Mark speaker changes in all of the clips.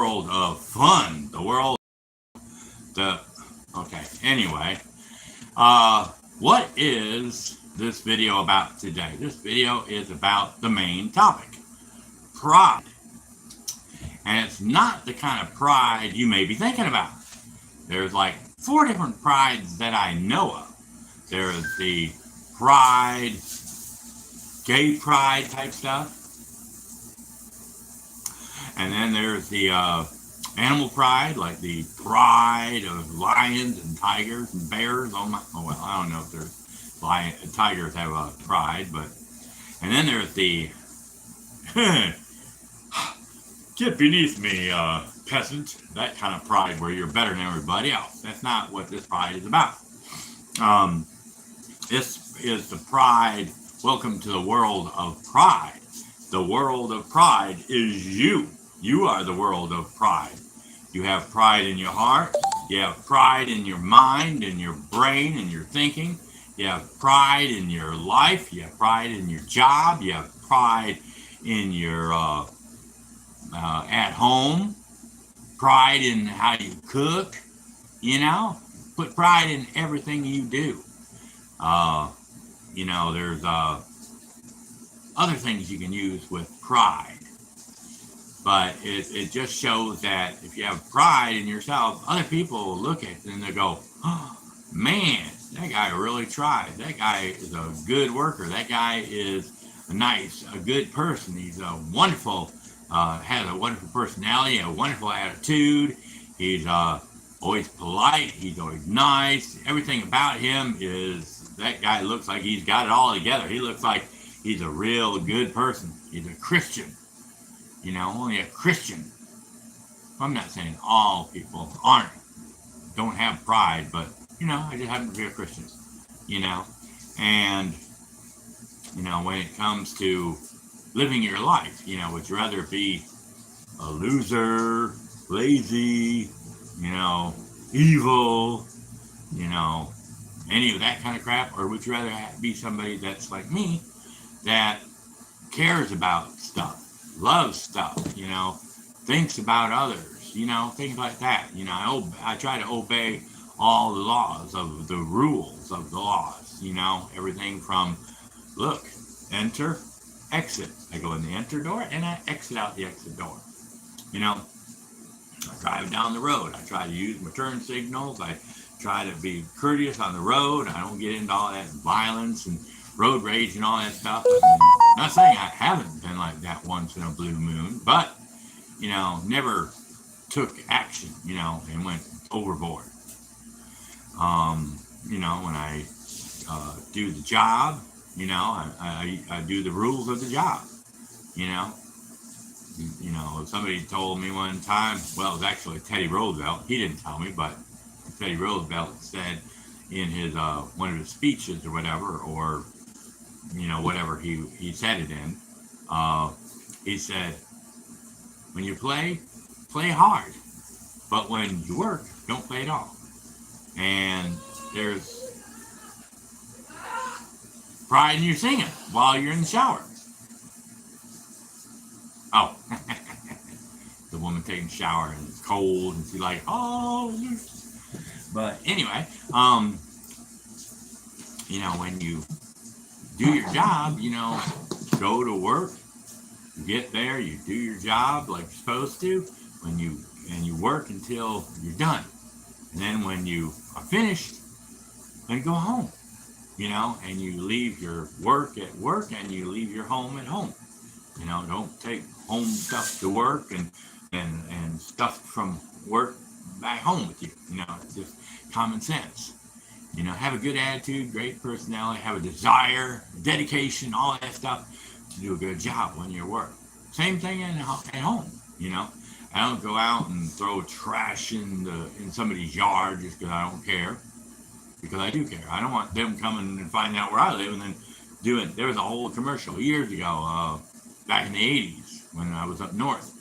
Speaker 1: world of fun, the world, the, okay, anyway, what is this video about today? This video is about the main topic, pride. And it's not the kind of pride you may be thinking about. There's like 4 different prides that I know of. There is the pride, gay pride type stuff. And then there's the animal pride, like the pride of lions and tigers and bears. Oh well, I don't know if there's tigers have a pride, but, and then there's the get beneath me, peasant, that kind of pride where you're better than everybody else. That's not what this pride is about. This is the pride. Welcome to the world of pride. The world of pride is you. You are the world of pride. You have pride in your heart. You have pride in your mind, in your brain, in your thinking. You have pride in your life. You have pride in your job. You have pride in your at home. Pride in how you cook. You know, put pride in everything you do. You know, there's other things you can use with pride. But it just shows that if you have pride in yourself, other people look at it and they go, oh, man, that guy really tried. That guy is a good worker. That guy is a good person. He's a wonderful, has a wonderful personality, a wonderful attitude. He's always polite. He's always nice. Everything about him is, that guy looks like he's got it all together. He looks like he's a real good person. He's a Christian. You know, only a Christian. I'm not saying all people don't have pride, but, you know, I just happen to be a Christian, you know. And, you know, when it comes to living your life, you know, would you rather be a loser, lazy, you know, evil, you know, any of that kind of crap? Or would you rather be somebody that's like me, that cares about stuff, loves stuff, you know, thinks about others, you know, things like that. You know, I try to obey all the laws of the rules of the laws, you know, everything from, look, enter, exit. I go in the enter door and I exit out the exit door. You know, I drive down the road. I try to use my turn signals. I try to be courteous on the road. I don't get into all that violence and road rage and all that stuff. I'm not saying I haven't been like that once in a blue moon, but, you know, never took action, you know, and went overboard. You know, when I do the job, you know, I do the rules of the job, you know. You know, somebody told me one time, well, it was actually Teddy Roosevelt. He didn't tell me, but Teddy Roosevelt said in his one of his speeches or whatever, or, you know, whatever he said it in, he said, when you play hard, but when you work, don't play at all. And there's pride in your singing while you're in the shower. Oh, the woman taking a shower and it's cold and she's like, oh, but anyway, you know, when you do your job, you know, go to work, you get there, you do your job like you're supposed to, and you work until you're done. And then when you are finished, then you go home, you know, and you leave your work at work and you leave your home at home. You know, don't take home stuff to work and stuff from work back home with you. You know, it's just common sense. You know, have a good attitude, great personality, have a desire, dedication, all that stuff to do a good job when you work. Same thing at home, you know. I don't go out and throw trash in somebody's yard just because I don't care. Because I do care. I don't want them coming and finding out where I live and then doing. There was a whole commercial years ago, back in the 80s when I was up north.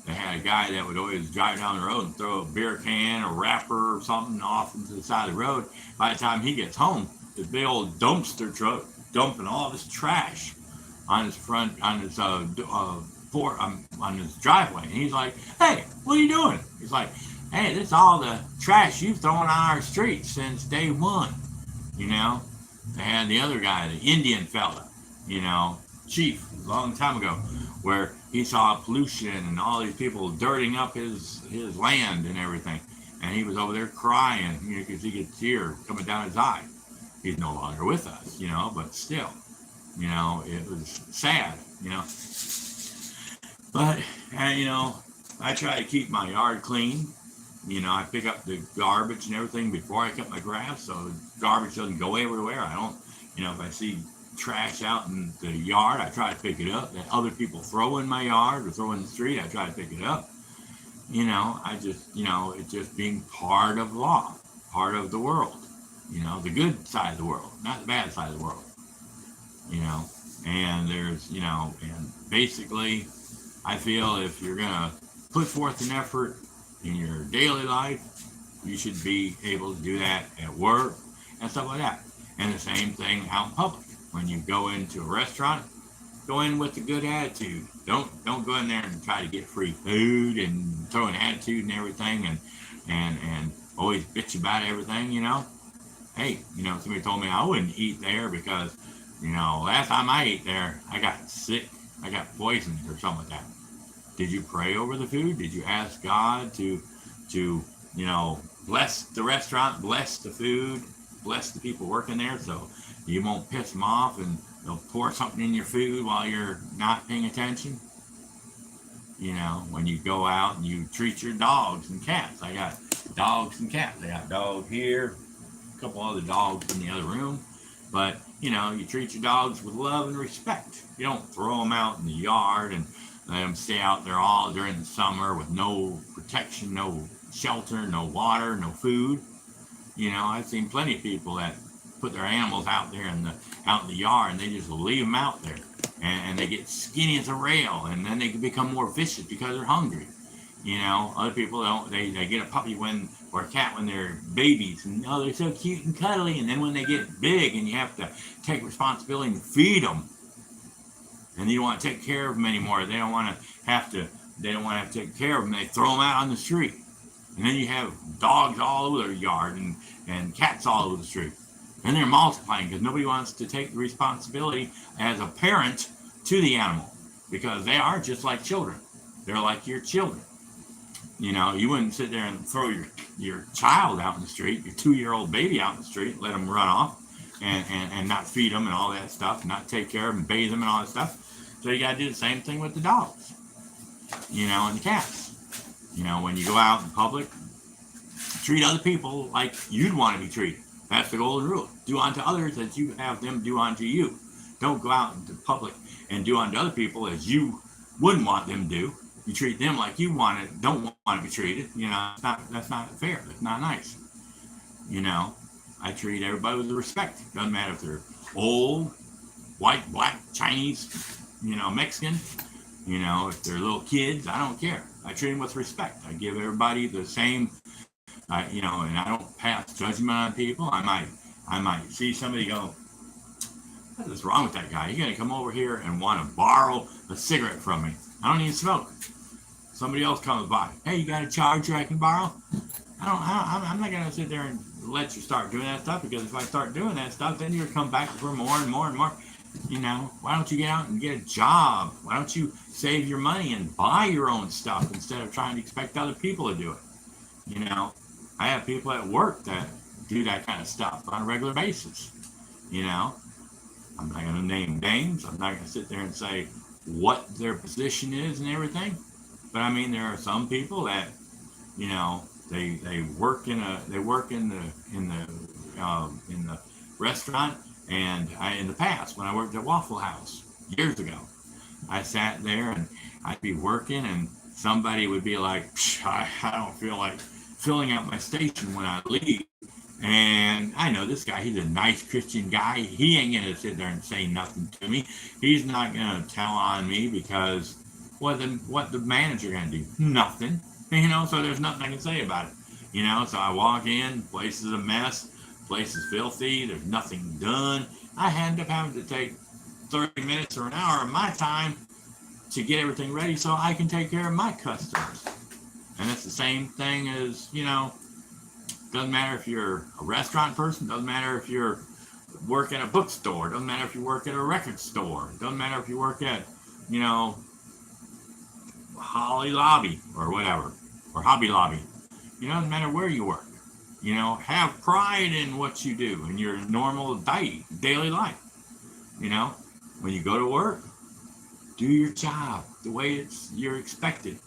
Speaker 1: They had a guy that would always drive down the road and throw a beer can or wrapper or something off into the side of the road. By the time he gets home, this big old dumpster truck dumping all this trash on his on his driveway, and he's like, "Hey, what are you doing?" He's like, "Hey, this is all the trash you've thrown on our streets since day one." You know, they had the other guy, the Indian fella, you know, chief, a long time ago, where he saw pollution and all these people dirting up his land and everything, and he was over there crying, you know, because he could tear coming down his eye. He's no longer with us, you know, but still, you know, it was sad, you know. But, you know, I try to keep my yard clean. You know, I pick up the garbage and everything before I cut my grass, so the garbage doesn't go everywhere. I don't, you know, if I see trash out in the yard, I try to pick it up. That other people throw in my yard or throw in the street, I try to pick it up. You know, I just, you know, it's just being part of law, part of the world. You know, the good side of the world, not the bad side of the world. You know, and there's, you know, and basically, I feel if you're gonna put forth an effort in your daily life, you should be able to do that at work and stuff like that. And the same thing out in public. When you go into a restaurant, go in with a good attitude. Don't go in there and try to get free food and throw an attitude and everything and always bitch about everything, you know. Hey, you know, somebody told me I wouldn't eat there because, you know, last time I ate there, I got sick. I got poisoned or something like that. Did you pray over the food? Did you ask God to you know, bless the restaurant, bless the food, bless the people working there, so you won't piss them off and they'll pour something in your food while you're not paying attention? You know, when you go out and you treat your dogs and cats. I got dogs and cats. I got a dog here, a couple other dogs in the other room. But, you know, you treat your dogs with love and respect. You don't throw them out in the yard and let them stay out there all during the summer with no protection, no shelter, no water, no food. You know, I've seen plenty of people that put their animals out there out in the yard and they just leave them out there, and they get skinny as a rail, and then they can become more vicious because they're hungry. You know, other people don't. They get a puppy or a cat when they're babies, and oh, they're so cute and cuddly, and then when they get big and you have to take responsibility and feed them, and you don't want to take care of them anymore. They don't want to have to. They don't want to have to take care of them. They throw them out on the street, and then you have dogs all over their yard and cats all over the street, and they're multiplying because nobody wants to take the responsibility as a parent to the animal, because they are just like children. They're like your children. You know, you wouldn't sit there and throw your child out in the street, your 2-year-old baby out in the street, let them run off, and not feed them and all that stuff, not take care of them, bathe them and all that stuff. So you got to do the same thing with the dogs, you know, and the cats. You know, when you go out in public, treat other people like you'd want to be treated. That's the golden rule. Do unto others as you have them do unto you. Don't go out into public and do unto other people as you wouldn't want them to do. You treat them like you don't want to be treated. You know, that's not fair. That's not nice. You know, I treat everybody with respect. Doesn't matter if they're old, white, black, Chinese, you know, Mexican. You know, if they're little kids, I don't care. I treat them with respect. I give everybody the same, you know, and I don't pass judgment on people. I might see somebody go, what is wrong with that guy? You're going to come over here and want to borrow a cigarette from me. I don't even smoke. Somebody else comes by. Hey, you got a charger I can borrow? I'm not going to sit there and let you start doing that stuff, because if I start doing that stuff, then you're going to come back for more and more and more. You know, why don't you get out and get a job? Why don't you save your money and buy your own stuff instead of trying to expect other people to do it? You know, I have people at work that do that kind of stuff on a regular basis. You know, I'm not going to name names. I'm not going to sit there and say what their position is and everything. But I mean, there are some people that, you know, they work in the restaurant. And in the past, when I worked at Waffle House years ago, I sat there and I'd be working, and somebody would be like, I don't feel like filling out my station when I leave. And I know this guy, he's a nice Christian guy. He ain't going to sit there and say nothing to me. He's not going to tell on me, because what the manager going to do? Nothing. You know, so there's nothing I can say about it. You know, so I walk in, place is a mess. Place is filthy. There's nothing done. I end up having to take 30 minutes or an hour of my time to get everything ready so I can take care of my customers. And it's the same thing as, doesn't matter if you're a restaurant person, doesn't matter if you're work at a bookstore, doesn't matter if you work at a record store, doesn't matter if you work at, Holly Lobby or whatever, or Hobby Lobby. Doesn't matter where you work. Have pride in what you do in your normal daily life. When you go to work, do your job the way you're expected.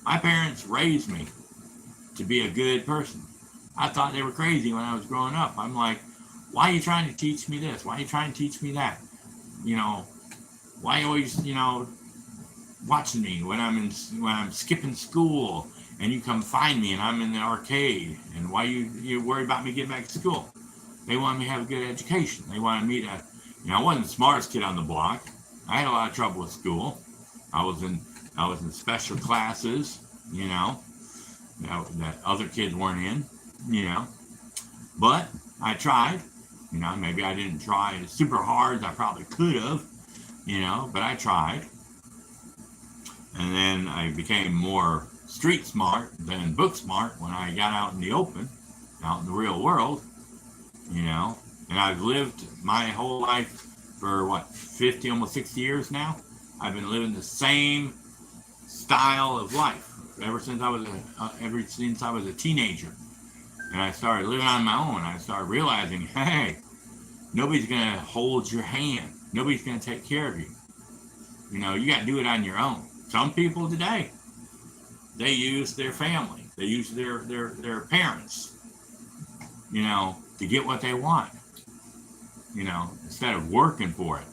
Speaker 1: My parents raised me to be a good person. I thought they were crazy when I was growing up. I'm like, why are you trying to teach me this? Why are you trying to teach me that? Why you always, watching me when I'm skipping school and you come find me and I'm in the arcade, and why you worry about me getting back to school? They wanted me to have a good education. They wanted me to, I wasn't the smartest kid on the block. I had a lot of trouble with school. I was in special classes, that other kids weren't in, but I tried. Maybe I didn't try as super hard as I probably could have, but I tried. And then I became more street smart than book smart when I got out in the open, out in the real world, And I've lived my whole life for 50, almost 60 years now. I've been living the same style of life ever since I was a teenager. And I started living on my own. I started realizing, hey, nobody's going to hold your hand. Nobody's going to take care of you. You got to do it on your own. Some people today, they use their family. They use their parents, to get what they want, instead of working for it.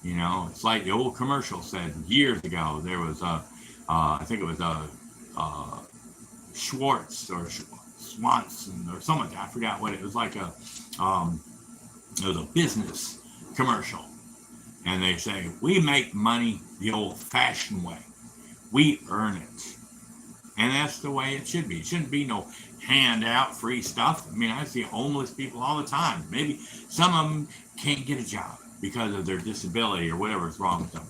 Speaker 1: It's like the old commercial said years ago. There was I think it was Schwartz or Swanson or something. I forgot what it was like. It was a business commercial, and they say, we make money the old-fashioned way. We earn it, and that's the way it should be. It shouldn't be no handout free stuff. I see homeless people all the time. Maybe some of them can't get a job because of their disability or whatever's wrong with them.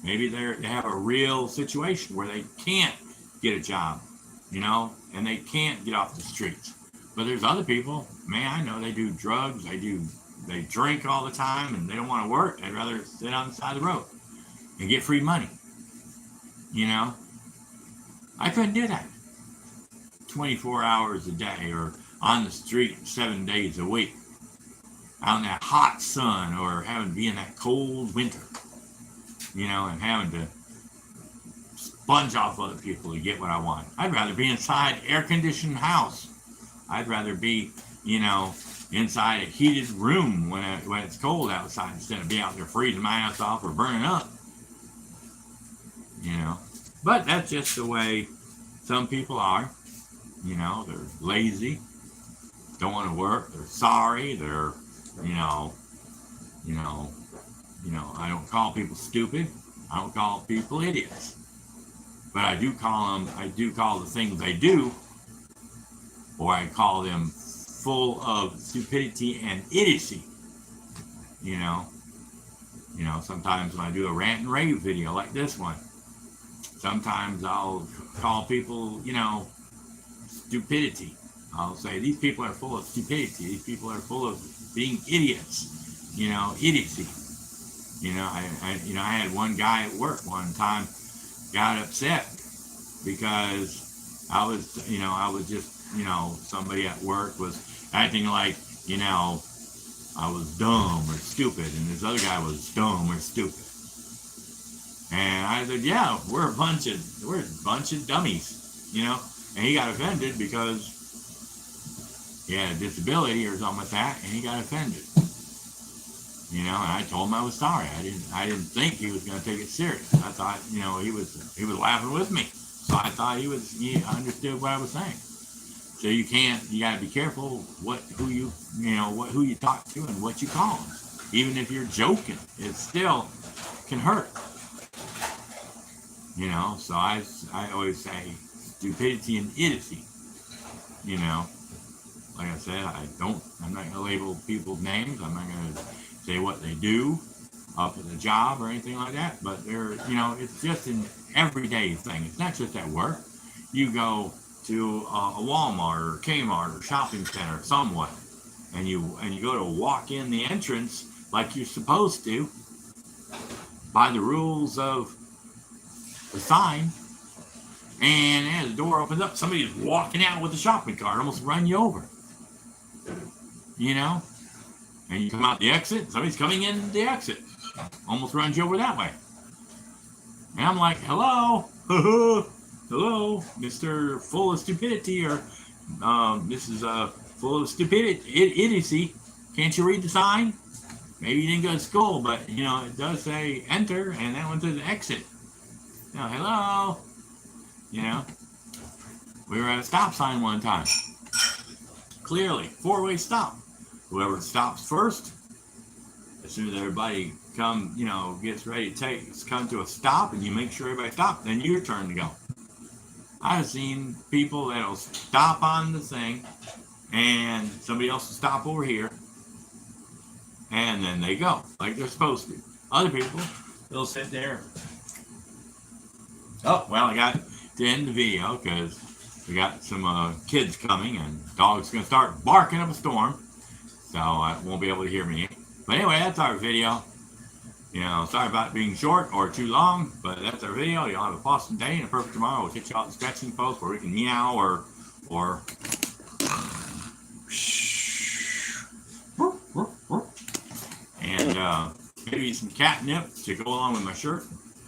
Speaker 1: Maybe they have a real situation where they can't get a job, and they can't get off the streets. But there's other people, man, I know they do drugs, they drink all the time, and they don't want to work. They'd rather sit on the side of the road and get free money. I couldn't do that 24 hours a day or on the street 7 days a week, out in that hot sun, or having to be in that cold winter, and having to sponge off other people to get what I want. I'd rather be inside air-conditioned house. I'd rather be, inside a heated room when it's cold outside, instead of being out there freezing my ass off or burning up. But that's just the way some people are. They're lazy, don't want to work, they're sorry, they're, I don't call people stupid, I don't call people idiots, but I do call the things they do, or I call them full of stupidity and idiocy. Sometimes when I do a rant and rave video like this one, sometimes I'll call people, stupidity. I'll say these people are full of stupidity. These people are full of being idiots. Idiocy. I had one guy at work one time got upset because I was just, somebody at work was acting like, I was dumb or stupid, and this other guy was dumb or stupid. And I said, yeah, we're a bunch of dummies, And he got offended because he had a disability or something like that, and he got offended. And I told him I was sorry. I didn't think he was going to take it serious. I thought, he was laughing with me. So I thought he understood what I was saying. So you got to be careful who you talk to and what you call them. Even if you're joking, it still can hurt. So I always say stupidity and idiocy. Like I said, I'm not going to label people's names. I'm not going to say what they do. up at the job or anything like that. But they're, it's just an everyday thing. It's not just at work. You go to a Walmart or Kmart or shopping center somewhat, and you go to walk in the entrance like you're supposed to by the rules of the sign, and as the door opens up, somebody's walking out with a shopping cart, almost run you over. And you come out the exit, somebody's coming in the exit, almost runs you over that way. And I'm like, hello, hello, Mr. Full of Stupidity, or this is full of stupidity, idiocy. Can't you read the sign? Maybe you didn't go to school, but it does say enter, and that one says exit. Hello. We were at a stop sign one time. Clearly, 4-way stop. Whoever stops first, as soon as everybody gets ready to come to a stop, and you make sure everybody stops, then your turn to go. I've seen people that'll stop on the thing, and somebody else will stop over here, and then they go like they're supposed to. Other people, they'll sit there. Oh, well, I got to end the video because we got some kids coming, and dog's going to start barking up a storm, so I won't be able to hear me. But anyway, that's our video. Sorry about it being short or too long, but that's our video. Y'all have a awesome day and a perfect tomorrow. We'll get you out the stretching post where we can meow or and maybe some catnip to go along with my shirt.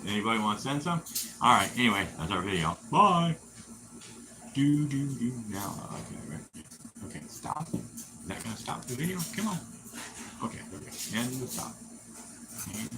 Speaker 1: Anybody want to send some? All right. Anyway, that's our video. Bye. Do. Now, okay, right. Okay, stop. Is that gonna stop the video? Come on. Okay. And stop. And